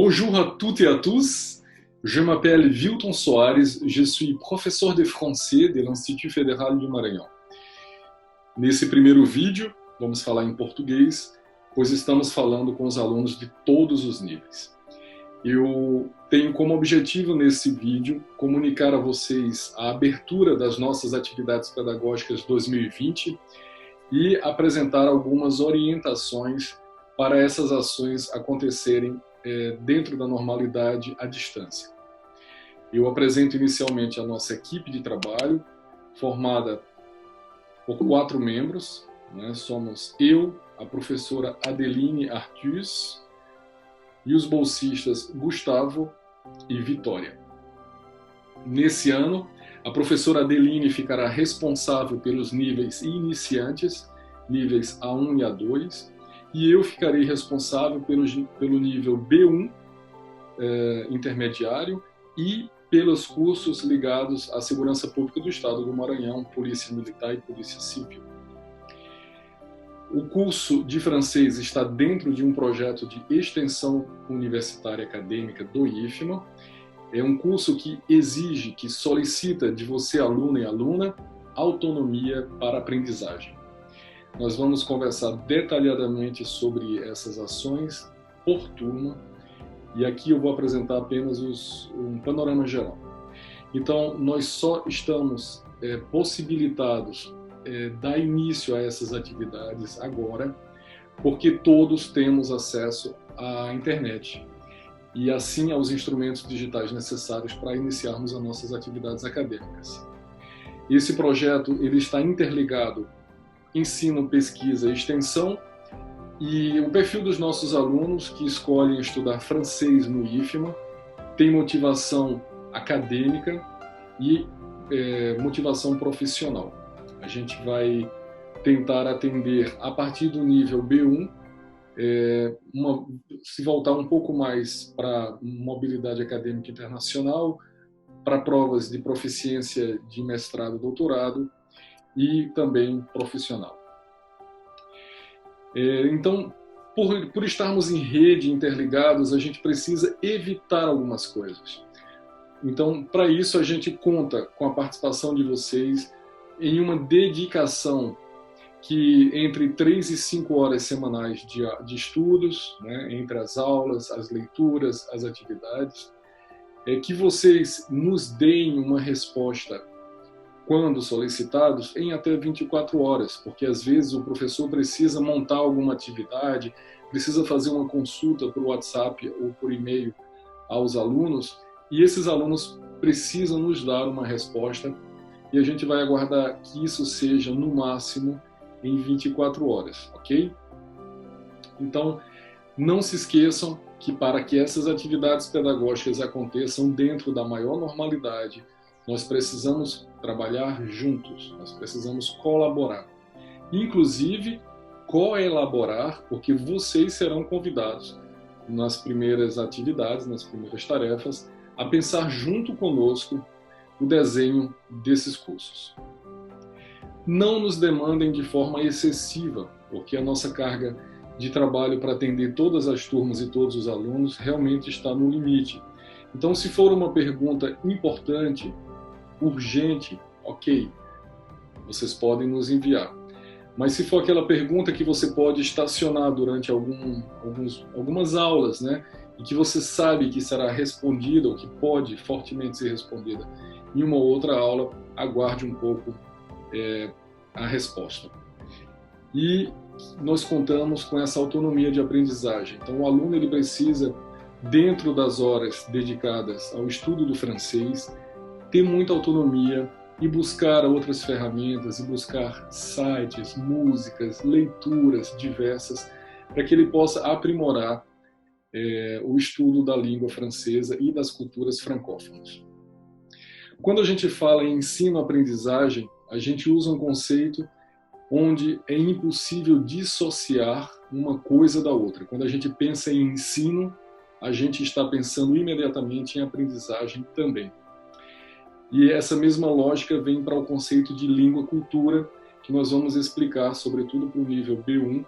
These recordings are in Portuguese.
Bonjour à toutes et à tous, je m'appelle Vilton Soares, je suis professor de français de l'Institut Federal do Maranhão. Nesse primeiro vídeo, vamos falar em português, pois estamos falando com os alunos de todos os níveis. Eu tenho como objetivo nesse vídeo comunicar a vocês a abertura das nossas atividades pedagógicas 2020 e apresentar algumas orientações para essas ações acontecerem dentro da normalidade à distância. Eu apresento inicialmente a nossa equipe de trabalho, formada por 4 membros, né? Somos eu, a professora Adeline Arthus e os bolsistas Gustavo e Vitória. Nesse ano, a professora Adeline ficará responsável pelos níveis iniciantes, níveis A1 e A2, e eu ficarei responsável pelo nível B1 intermediário e pelos cursos ligados à Segurança Pública do Estado do Maranhão, Polícia Militar e Polícia Civil. O curso de francês está dentro de um projeto de extensão universitária acadêmica do IFMA. É um curso que exige, que solicita de você, aluno e aluna, autonomia para aprendizagem. Nós vamos conversar detalhadamente sobre essas ações por turma e aqui eu vou apresentar apenas um panorama geral. Então, nós só estamos possibilitados dar início a essas atividades agora porque todos temos acesso à internet e assim aos instrumentos digitais necessários para iniciarmos as nossas atividades acadêmicas. Esse projeto ele está interligado ensino, pesquisa e extensão, e o perfil dos nossos alunos que escolhem estudar francês no IFMA tem motivação acadêmica e motivação profissional. A gente vai tentar atender a partir do nível B1, se voltar um pouco mais para mobilidade acadêmica internacional, para provas de proficiência de mestrado e doutorado, e também profissional. Então, por estarmos em rede, interligados, a gente precisa evitar algumas coisas. Então, para isso, a gente conta com a participação de vocês em uma dedicação que entre 3 e 5 horas semanais de estudos, né, entre as aulas, as leituras, as atividades, que vocês nos deem uma resposta quando solicitados, em até 24 horas, porque às vezes o professor precisa montar alguma atividade, precisa fazer uma consulta por WhatsApp ou por e-mail aos alunos, e esses alunos precisam nos dar uma resposta, e a gente vai aguardar que isso seja, no máximo, em 24 horas, ok? Então, não se esqueçam que para que essas atividades pedagógicas aconteçam dentro da maior normalidade, nós precisamos trabalhar juntos, nós precisamos colaborar. Inclusive, coelaborar, porque vocês serão convidados nas primeiras atividades, nas primeiras tarefas, a pensar junto conosco o desenho desses cursos. Não nos demandem de forma excessiva, porque a nossa carga de trabalho para atender todas as turmas e todos os alunos realmente está no limite. Então, se for uma pergunta importante, urgente, ok, vocês podem nos enviar. Mas se for aquela pergunta que você pode estacionar durante algumas aulas, né, e que você sabe que será respondida, ou que pode fortemente ser respondida em uma outra aula, aguarde um pouco a resposta. E nós contamos com essa autonomia de aprendizagem. Então, o aluno ele precisa, dentro das horas dedicadas ao estudo do francês, ter muita autonomia e buscar outras ferramentas, e buscar sites, músicas, leituras diversas, para que ele possa aprimorar o estudo da língua francesa e das culturas francófonas. Quando a gente fala em ensino-aprendizagem, a gente usa um conceito onde é impossível dissociar uma coisa da outra. Quando a gente pensa em ensino, a gente está pensando imediatamente em aprendizagem também. E essa mesma lógica vem para o conceito de língua-cultura, que nós vamos explicar, sobretudo para o nível B1,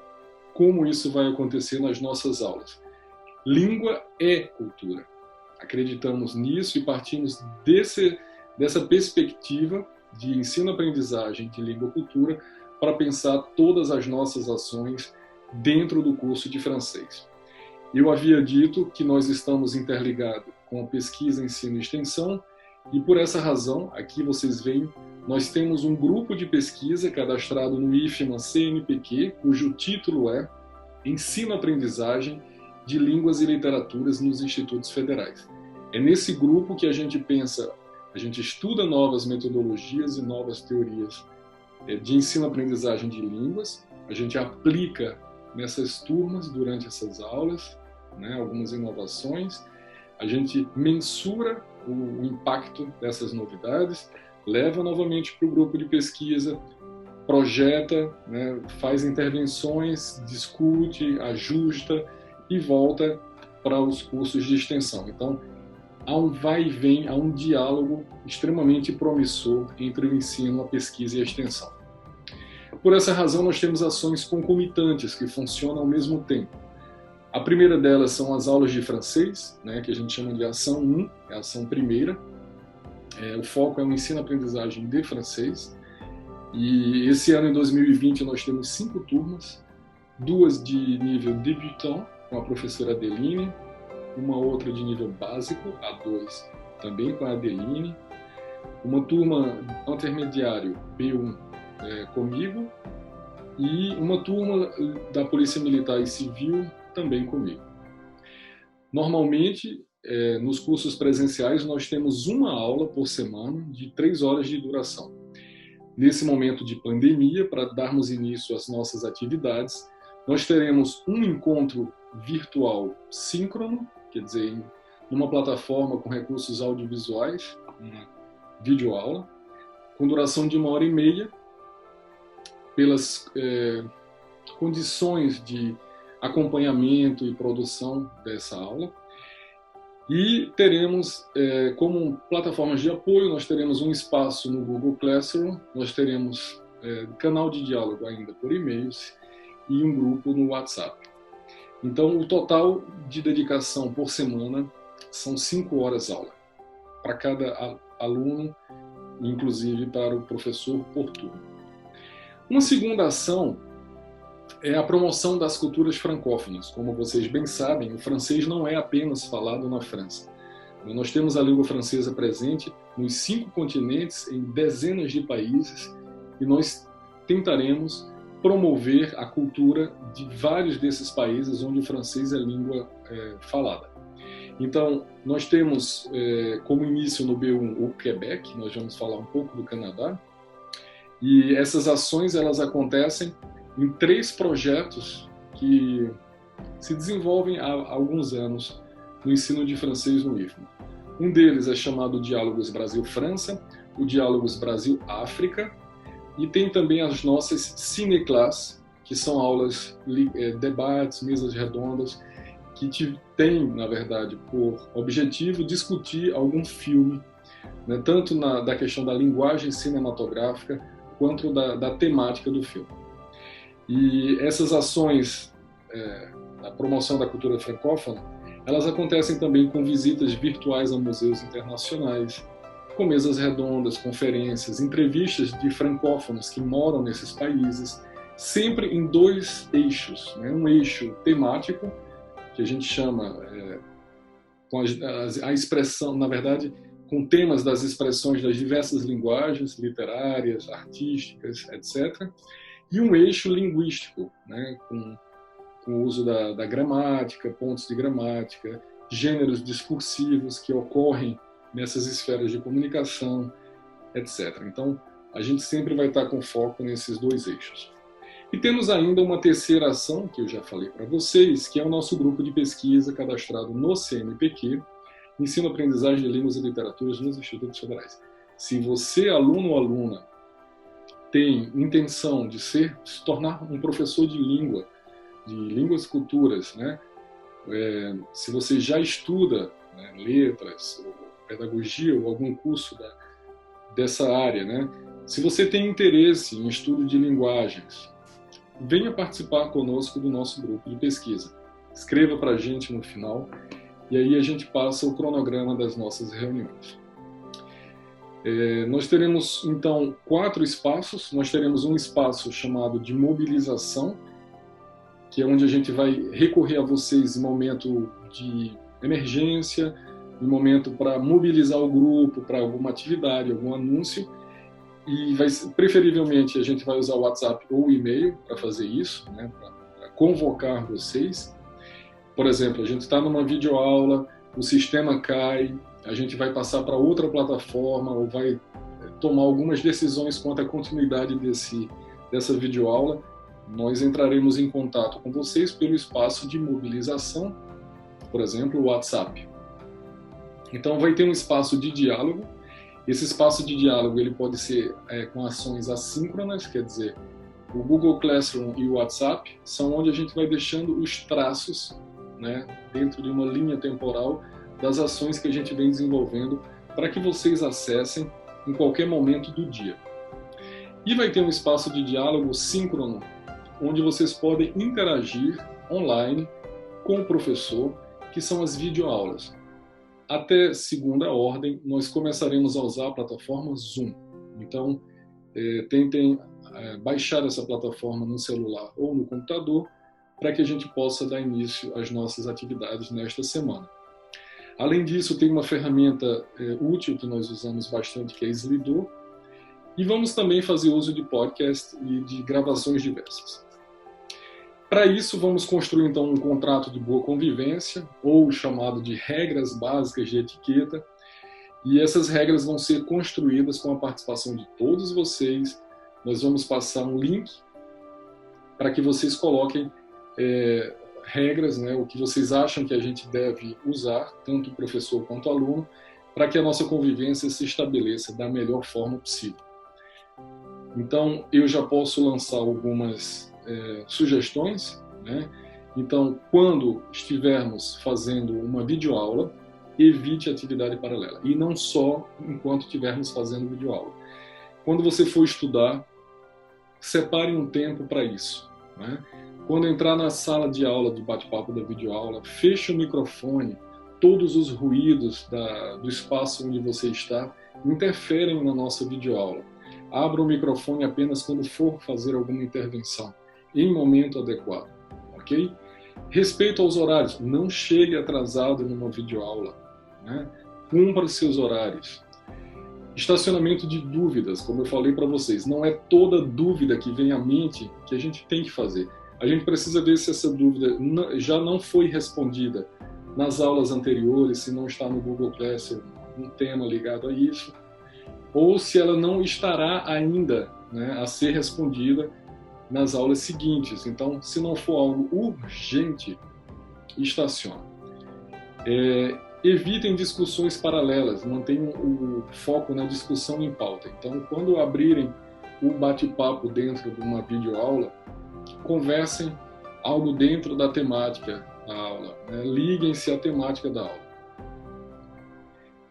como isso vai acontecer nas nossas aulas. Língua é cultura. Acreditamos nisso e partimos dessa perspectiva de ensino-aprendizagem de língua e cultura para pensar todas as nossas ações dentro do curso de francês. Eu havia dito que nós estamos interligados com a pesquisa, ensino e extensão, e por essa razão, aqui vocês veem, nós temos um grupo de pesquisa cadastrado no IFMA CNPq, cujo título é Ensino-aprendizagem de línguas e literaturas nos institutos federais. É nesse grupo que a gente pensa, a gente estuda novas metodologias e novas teorias de ensino-aprendizagem de línguas, a gente aplica nessas turmas durante essas aulas, né, algumas inovações, a gente mensura o impacto dessas novidades, leva novamente para o grupo de pesquisa, projeta, né, faz intervenções, discute, ajusta e volta para os cursos de extensão. Então, há um vai e vem, há um diálogo extremamente promissor entre o ensino, a pesquisa e a extensão. Por essa razão, nós temos ações concomitantes que funcionam ao mesmo tempo. A primeira delas são as aulas de francês, né, que a gente chama de ação 1, é a ação primeira. O foco é o ensino-aprendizagem de francês. E esse ano, em 2020, nós temos 5 turmas, 2 de nível débutant, com a professora Adeline, uma outra de nível básico, A2, também com a Adeline, uma turma intermediário, B1, comigo, e uma turma da Polícia Militar e Civil, também comigo. Normalmente, nos cursos presenciais, nós temos uma aula por semana de 3 horas de duração. Nesse momento de pandemia, para darmos início às nossas atividades, nós teremos um encontro virtual síncrono, quer dizer, numa plataforma com recursos audiovisuais, uma videoaula, com duração de 1h30, pelas condições de acompanhamento e produção dessa aula. E teremos, como plataformas de apoio, nós teremos um espaço no Google Classroom, nós teremos canal de diálogo ainda por e-mails e um grupo no WhatsApp. Então, o total de dedicação por semana são 5 horas aula, para cada aluno, inclusive para o professor por turno. Uma segunda ação é a promoção das culturas francófonas. Como vocês bem sabem, o francês não é apenas falado na França. Nós temos a língua francesa presente nos 5 continentes, em dezenas de países, e nós tentaremos promover a cultura de vários desses países onde o francês é língua falada. Então, nós temos como início no B1 o Quebec, nós vamos falar um pouco do Canadá, e essas ações elas acontecem em 3 projetos que se desenvolvem há alguns anos no ensino de francês no IFMA. Um deles é chamado Diálogos Brasil-França, o Diálogos Brasil-África, e tem também as nossas cineclass, que são aulas, debates, mesas redondas, que têm, na verdade, por objetivo discutir algum filme, né, tanto da questão da linguagem cinematográfica, quanto da temática do filme. E essas ações da promoção da cultura francófona, elas acontecem também com visitas virtuais a museus internacionais, com mesas redondas, conferências, entrevistas de francófonos que moram nesses países, sempre em 2 eixos, né? Um eixo temático, que a gente chama com a expressão, na verdade, com temas das expressões das diversas linguagens literárias, artísticas, etc., e um eixo linguístico, né, com o uso da gramática, pontos de gramática, gêneros discursivos que ocorrem nessas esferas de comunicação, etc. Então, a gente sempre vai estar com foco nesses 2 eixos. E temos ainda uma terceira ação, que eu já falei para vocês, que é o nosso grupo de pesquisa cadastrado no CNPq, Ensino-Aprendizagem de Línguas e Literaturas nos Institutos Federais. Se você, aluno ou aluna, tem intenção de se tornar um professor de línguas e culturas, né? Se você já estuda, né, letras, ou pedagogia, ou algum curso dessa área, né? Se você tem interesse em estudo de linguagens, venha participar conosco do nosso grupo de pesquisa. escreva para a gente no final, e aí a gente passa o cronograma das nossas reuniões. Nós teremos, então, 4 espaços. Nós teremos um espaço chamado de mobilização, que é onde a gente vai recorrer a vocês em momento de emergência, em momento para mobilizar o grupo para alguma atividade, algum anúncio, e preferivelmente a gente vai usar o WhatsApp ou o e-mail para fazer isso, né, para convocar vocês. Por exemplo, a gente está numa videoaula, o sistema cai, a gente vai passar para outra plataforma ou vai tomar algumas decisões quanto à continuidade dessa videoaula. Nós entraremos em contato com vocês pelo espaço de mobilização, por exemplo, o WhatsApp. Então vai ter um espaço de diálogo. Esse espaço de diálogo ele pode ser com ações assíncronas, quer dizer, o Google Classroom e o WhatsApp são onde a gente vai deixando os traços, né, dentro de uma linha temporal das ações que a gente vem desenvolvendo para que vocês acessem em qualquer momento do dia. E vai ter um espaço de diálogo síncrono, onde vocês podem interagir online com o professor, que são as videoaulas. Até segunda ordem, nós começaremos a usar a plataforma Zoom. Então, tentem baixar essa plataforma no celular ou no computador, para que a gente possa dar início às nossas atividades nesta semana. Além disso, tem uma ferramenta útil que nós usamos bastante, que é Slido, e vamos também fazer uso de podcast e de gravações diversas. Para isso, vamos construir então um contrato de boa convivência, ou chamado de regras básicas de etiqueta, e essas regras vão ser construídas com a participação de todos vocês. Nós vamos passar um link para que vocês coloquem regras, né, o que vocês acham que a gente deve usar, tanto o professor quanto o aluno, para que a nossa convivência se estabeleça da melhor forma possível. Então, eu já posso lançar algumas sugestões, né? Então, quando estivermos fazendo uma videoaula, evite atividade paralela. E não só enquanto estivermos fazendo videoaula. Quando você for estudar, separe um tempo para isso, né? Quando entrar na sala de aula, de bate-papo da videoaula, feche o microfone. Todos os ruídos do espaço onde você está interferem na nossa videoaula. Abra o microfone apenas quando for fazer alguma intervenção, em momento adequado, ok? Respeito aos horários. Não chegue atrasado numa videoaula, né? Cumpra seus horários. Estacionamento de dúvidas, como eu falei para vocês, não é toda dúvida que vem à mente que a gente tem que fazer. A gente precisa ver se essa dúvida já não foi respondida nas aulas anteriores, se não está no Google Classroom, um tema ligado a isso, ou se ela não estará ainda, né, a ser respondida nas aulas seguintes. Então, se não for algo urgente, estacione. Evitem discussões paralelas, mantenham o foco na discussão em pauta. Então, quando abrirem o bate-papo dentro de uma videoaula, conversem algo dentro da temática da aula, né? Liguem-se à temática da aula.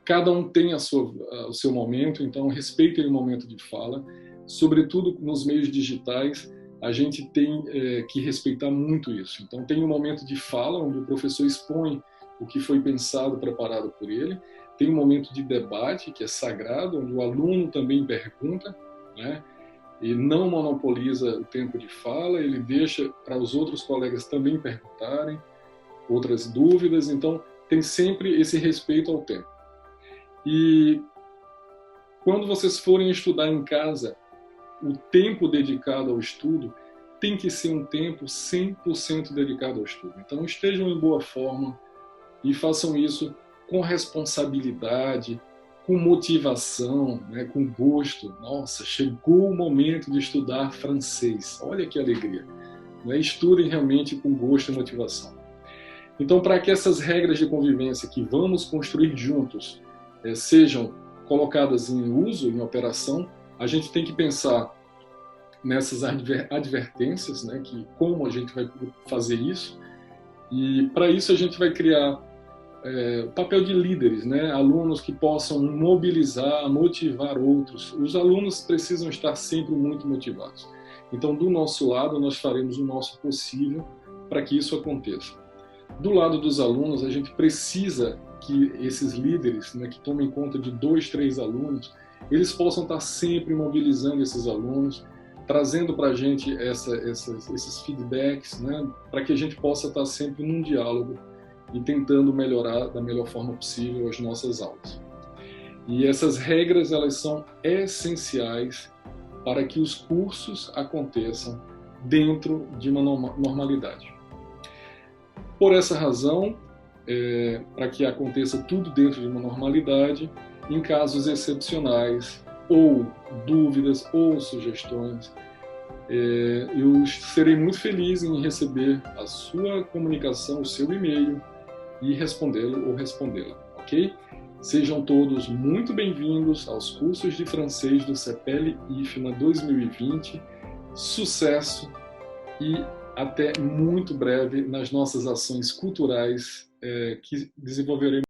Cada um tem o seu momento, então respeitem o momento de fala. Sobretudo nos meios digitais, a gente tem que respeitar muito isso. Então, tem um momento de fala, onde o professor expõe o que foi pensado, preparado por ele. Tem um momento de debate, que é sagrado, onde o aluno também pergunta, né? E não monopoliza o tempo de fala, ele deixa para os outros colegas também perguntarem outras dúvidas. Então, tem sempre esse respeito ao tempo. E quando vocês forem estudar em casa, o tempo dedicado ao estudo tem que ser um tempo 100% dedicado ao estudo. Então, estejam em boa forma e façam isso com responsabilidade, com motivação, né, com gosto. Nossa, chegou o momento de estudar francês. Olha que alegria. Né? Estudem realmente com gosto e motivação. Então, para que essas regras de convivência que vamos construir juntos sejam colocadas em uso, em operação, a gente tem que pensar nessas advertências, né, que como a gente vai fazer isso. E para isso a gente vai criar o papel de líderes, né? Alunos que possam mobilizar, motivar outros. Os alunos precisam estar sempre muito motivados. Então, do nosso lado, nós faremos o nosso possível para que isso aconteça. Do lado dos alunos, a gente precisa que esses líderes, né, que tomem conta de 2, 3 alunos, eles possam estar sempre mobilizando esses alunos, trazendo para a gente esses feedbacks, né, para que a gente possa estar sempre num diálogo e tentando melhorar da melhor forma possível as nossas aulas. E essas regras, elas são essenciais para que os cursos aconteçam dentro de uma normalidade. Por essa razão, para que aconteça tudo dentro de uma normalidade, em casos excepcionais, ou dúvidas, ou sugestões, eu serei muito feliz em receber a sua comunicação, o seu e-mail, e respondê-lo ou respondê-la, ok? Sejam todos muito bem-vindos aos cursos de francês do CEPEL IFMA 2020. Sucesso e até muito breve nas nossas ações culturais que desenvolveremos